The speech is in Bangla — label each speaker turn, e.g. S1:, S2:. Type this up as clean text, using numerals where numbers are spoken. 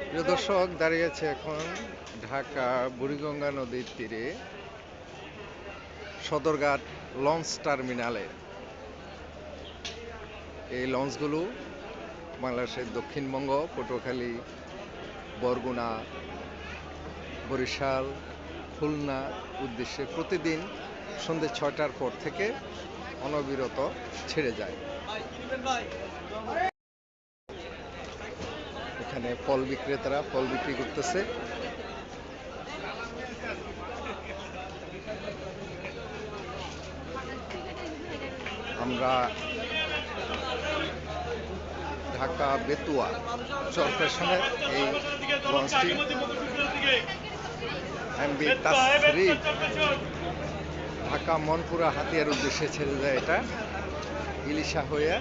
S1: প্রিয় দর্শক, দাঁড়িয়েছে এখন ঢাকা বুড়িগঙ্গা নদীর তীরে সদরঘাট লঞ্চ টার্মিনালে। এই লঞ্চগুলো বাংলাদেশের দক্ষিণবঙ্গ, পটুয়াখালী, বরগুনা, বরিশাল, খুলনা উদ্দেশ্যে প্রতিদিন সন্ধ্যে 6টার পর থেকে অনবিরত ছেড়ে যায়। এখানে ফল বিক্রেতারা ফল বিক্রি করতেছে। আমরা ঢাকা বেতুয়া চরপেশনের এই লঞ্চটি এমভি তাসরিফ ঢাকা মনপুরা হাতিয়ার উদ্দেশ্যে ছেড়ে যায়। এটা ইলিশা হয়ে